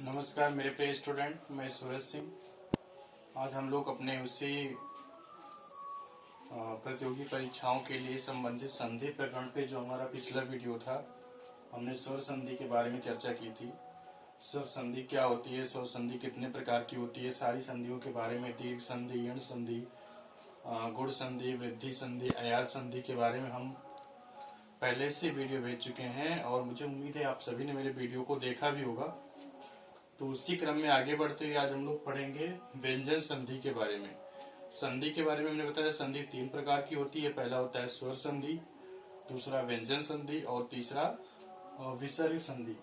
नमस्कार मेरे प्रिय स्टूडेंट, मैं सूरज सिंह। आज हम लोग अपने उसी प्रतियोगी परीक्षाओं के लिए संबंधित संधि प्रकरण पे जो हमारा पिछला वीडियो था, हमने स्वर संधि के बारे में चर्चा की थी। स्वर संधि क्या होती है, स्वर संधि कितने प्रकार की होती है, सारी संधियों के बारे में, दीर्घ संधि, यण संधि, गुण संधि, वृद्धि संधि, अयार संधि के बारे में हम पहले से वीडियो भेज चुके हैं और मुझे उम्मीद है आप सभी ने मेरे वीडियो को देखा भी होगा। तो उसी क्रम में आगे बढ़ते हुए आज हम लोग पढ़ेंगे व्यंजन संधि के बारे में। संधि के बारे में हमने बताया संधि तीन प्रकार की होती है। पहला होता है स्वर संधि, दूसरा व्यंजन संधि और तीसरा विसर्ग संधि।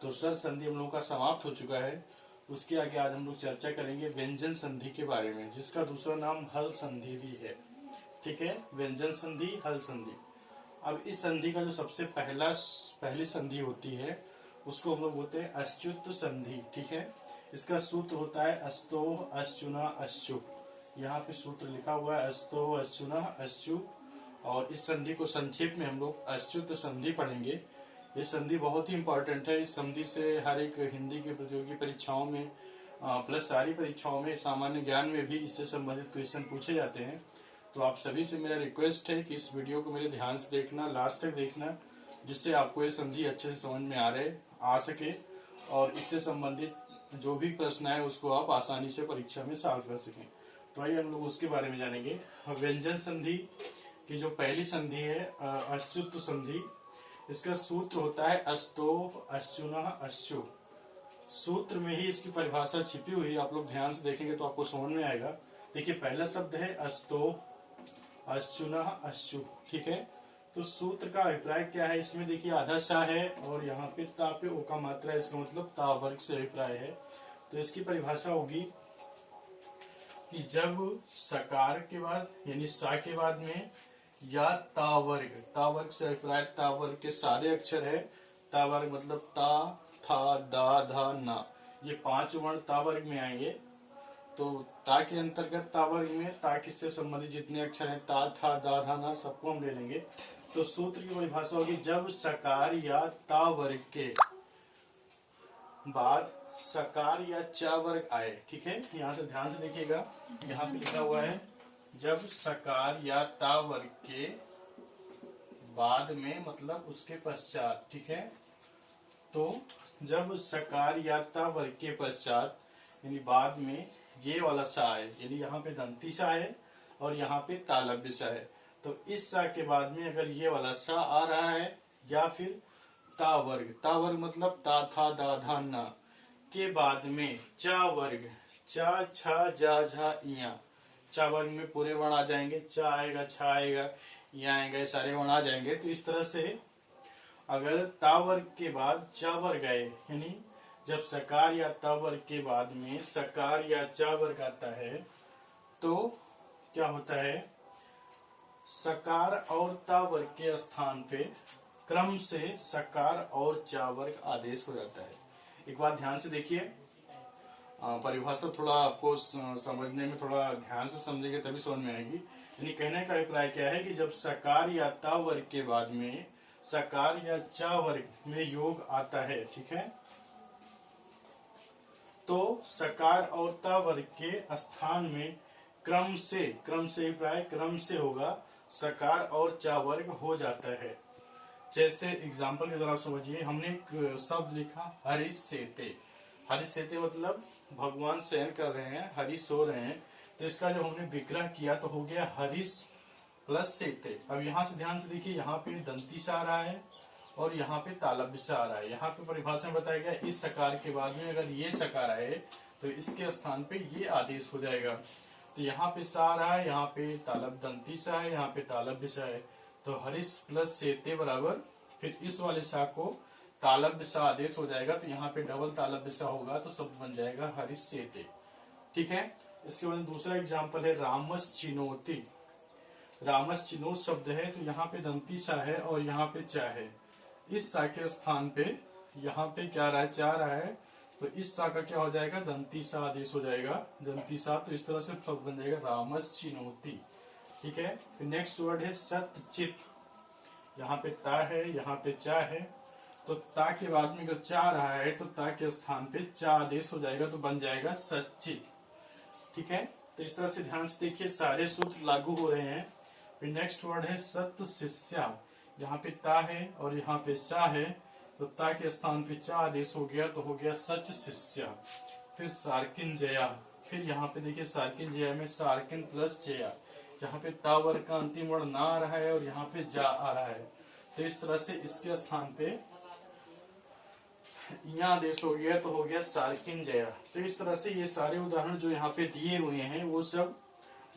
तो स्वर संधि हम लोगों का समाप्त हो चुका है। उसके आगे आज हम लोग चर्चा करेंगे व्यंजन संधि के बारे में, जिसका दूसरा नाम हल संधि भी है। ठीक है, व्यंजन संधि, हल संधि। अब इस संधि का जो सबसे पहली संधि होती है उसको हम लोग बोलते हैं अच्युत संधि। ठीक है, इसका सूत्र होता है अस्तो अश्चुना अश्चु। यहाँ पे सूत्र लिखा हुआ है अस्तो अश्चुना अश्चु। और इस संधि को संक्षेप में हम लोग अच्युत संधि पढ़ेंगे। ये संधि बहुत ही इंपॉर्टेंट है। इस संधि से हर एक हिंदी की प्रतियोगी परीक्षाओं में प्लस सारी परीक्षाओं में, सामान्य ज्ञान में भी इससे संबंधित क्वेश्चन पूछे जाते हैं। तो आप सभी से मेरा रिक्वेस्ट है कि इस वीडियो को मेरे ध्यान से देखना, लास्ट तक देखना, जिससे आपको ये संधि अच्छे से समझ में आ सके और इससे संबंधित जो भी प्रश्न है उसको आप आसानी से परीक्षा में सॉल्व कर सकें। तो आइए हम लोग उसके बारे में जानेंगे। व्यंजन संधि की जो पहली संधि है अच्युत संधि, इसका सूत्र होता है अस्तो अश्चुना अश्चु। सूत्र में ही इसकी परिभाषा छिपी हुई है, आप लोग ध्यान से देखेंगे तो आपको समझ में आएगा। देखिए, पहला शब्द है अस्तो अश्चुना अश्चु। ठीक है, तो सूत्र का अभिप्राय क्या है, इसमें देखिए आधा सा है और यहाँ पे ता पे ओ का मात्रा है, इसका मतलब ता वर्ग से अभिप्राय है। तो इसकी परिभाषा होगी कि जब सकार के बाद यानी सा के बाद में या ता वर्ग से अभिप्राय ता वर्ग के सारे अक्षर है। ता वर्ग मतलब ता, था, दा, धा, ना, ये पांच वर्ण ता वर्ग में आएंगे। तो ता के अंतर्गत ता वर्ग में ता किससे संबंधित जितने अक्षर हैं, ता, था, दा, धा, ना, सबको हम ले लेंगे। तो सूत्र की परिभाषा होगी जब सकार या ता वर्ग के बाद सकार या चा वर्ग आए। ठीक है, यहाँ से ध्यान से देखिएगा, यहाँ पे लिखा हुआ है जब सकार या ता वर्ग के बाद में मतलब उसके पश्चात। ठीक है, तो जब सकार या ता वर्ग के पश्चात यानी बाद में ये वाला सा है, यानी यहाँ पे दंती सा है और यहाँ पे तालव्य सा है, तो इस सा के बाद में अगर ये वाला सा आ रहा है या फिर ता वर्ग मतलब ता, था, दा, धा, ना के बाद में चा वर्ग, चा, छा, जा, झा, इया, चा वर्ग में पूरे वर्ण आ जाएंगे। चा आएगा, छा आएगा, इया आएगा, सारे वर्ण आ जाएंगे। तो इस तरह से अगर ता वर्ग के बाद चा वर्ग आए, यानी जब सकार या ता वर्ग के बाद में सकार या चा वर्ग आता है तो क्या होता है, सकार और ता वर्ग के स्थान पे क्रम से सकार और चा वर्ग आदेश हो जाता है। एक बात ध्यान से देखिए, परिभाषा थोड़ा आपको समझने में थोड़ा ध्यान से समझेंगे तभी समझ में आएगी। यानी कहने का अभिप्राय क्या है कि जब सकार या ता वर्ग के बाद में सकार या चा वर्ग में योग आता है, ठीक है, तो सकार और ता वर्ग के स्थान में क्रम से अभिप्राय क्रम से होगा, सकार और चा वर्ग हो जाता है। जैसे एग्जाम्पल के द्वारा समझिए, हमने एक शब्द लिखा हरि सेते। हरि सेते मतलब भगवान शयन कर रहे हैं, हरि सो रहे हैं, तो इसका जब हमने विग्रह किया तो हो गया हरिस प्लस सेते। अब यहाँ से ध्यान से देखिए, यहाँ पे दंती सा आ रहा है और यहाँ पे तालव्य सा आ रहा है। यहाँ पे परिभाषा में बताया गया इस सकार के बाद में अगर ये सकार आए तो इसके स्थान पे ये आदेश हो जाएगा। तो यहाँ पे सा आ रहा है, यहाँ पे तालव्य दंती सा है, यहाँ पे तालव्य सा है, तो हरिस प्लस सेते बराबर फिर इस वाले सा को तालव्य सा आदेश हो जाएगा। तो यहाँ पे डबल तालव्य सा होगा तो शब्द बन जाएगा हरिस सेते। ठीक है, इसके बाद दूसरा एग्जाम्पल है रामस चिनोती। रामस चिनोत शब्द है, तो यहाँ पे दंती सा है और यहाँ पे चा है। इस सा के स्थान पे यहाँ पे क्या रहा है, चा रहा है, तो इस सा का क्या हो जाएगा, दंती सा आदेश हो जाएगा, दंती सा। तो इस तरह से शब्द बन जाएगा रामस चिनोती। ठीक है, फिर नेक्स्ट वर्ड है सत्यचित। यहाँ पे ता है, यहाँ पे चा है, तो ता के बाद में अगर चा रहा है तो ता के स्थान पे चा आदेश हो जाएगा तो बन जाएगा सच्चित। ठीक है, तो इस तरह से ध्यान से देखिए सारे सूत्र लागू हो रहे हैं। फिर नेक्स्ट वर्ड है सत्य शिष्या। यहाँ पे ता है और यहाँ पे सा है, तो ता के स्थान पे चा आदेश हो गया तो हो गया सच शिष्या। फिर सार्किन जया, फिर यहाँ पे देखिए सार्किन जया में सार्किन प्लस जया, यहाँ पे ता वर्ग का अंतिम वर्ण ना आ रहा है और यहाँ पे जा आ रहा है, तो इस तरह से इसके स्थान पे यहाँ आदेश हो गया तो हो गया सार्किन जया। तो इस तरह से ये सारे उदाहरण जो यहाँ पे दिए हुए हैं वो सब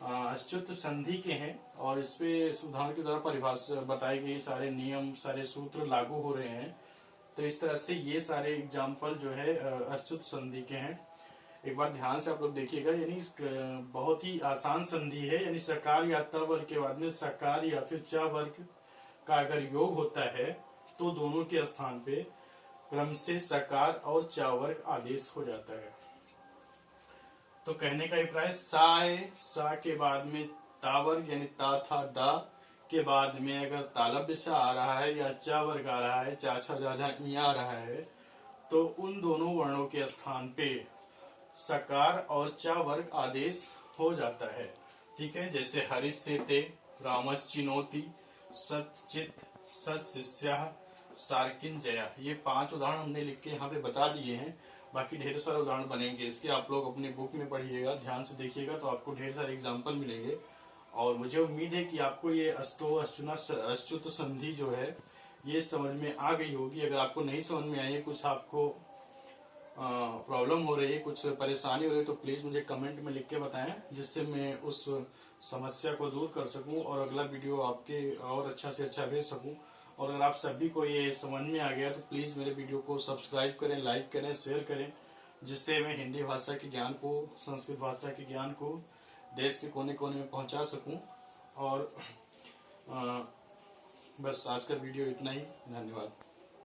अच्युत संधि के हैं और इस पे उदाहरण के द्वारा परिभाषा बताई गई, सारे नियम सारे सूत्र लागू हो रहे हैं। तो इस तरह से ये सारे एग्जाम्पल जो है अच्युत संधि के हैं। एक बार ध्यान से आप लोग देखिएगा, यानी बहुत ही आसान संधि है, यानी सकार या ता वर्ग के बाद में सकार या फिर चा वर्ग का अगर योग होता है तो दोनों के स्थान पे क्रम से सकार और चा वर्ग आदेश हो जाता है। तो कहने का अभिप्राय सा है, सा के बाद में ता वर्ग यानी ता था दा के बाद में अगर तालव्य सा आ रहा है या चा वर्ग आ रहा है, चा छा जा आ रहा है, तो उन दोनों वर्णों के स्थान पे सकार और चा वर्ग आदेश हो जाता है। ठीक है, जैसे हरीश से ते, रामस चिनोती, सचित, सशिष्या, सार्किन जया, ये 5 उदाहरण हमने लिख के यहाँ पे बता दिए हैं। बाकी ढेर सारे उदाहरण बनेंगे इसके, आप लोग अपने बुक में पढ़िएगा, ध्यान से देखिएगा तो आपको ढेर सारे एग्जाम्पल मिलेंगे। और मुझे उम्मीद है कि आपको ये अच्युत संधि जो है ये समझ में आ गई होगी। अगर आपको नहीं समझ में आई है, कुछ आपको प्रॉब्लम हो रही है, कुछ परेशानी हो रही है, तो प्लीज मुझे कमेंट में लिख के बताएं, जिससे मैं उस समस्या को दूर कर सकूं और अगला वीडियो आपके और अच्छा से अच्छा भेज सकूं। और अगर आप सभी को ये समझ में आ गया तो प्लीज मेरे वीडियो को सब्सक्राइब करें, लाइक करें, शेयर करें, जिससे मैं हिंदी भाषा के ज्ञान को, संस्कृत भाषा के ज्ञान को देश के कोने कोने में पहुंचा सकूं। और बस आज का वीडियो इतना ही, धन्यवाद।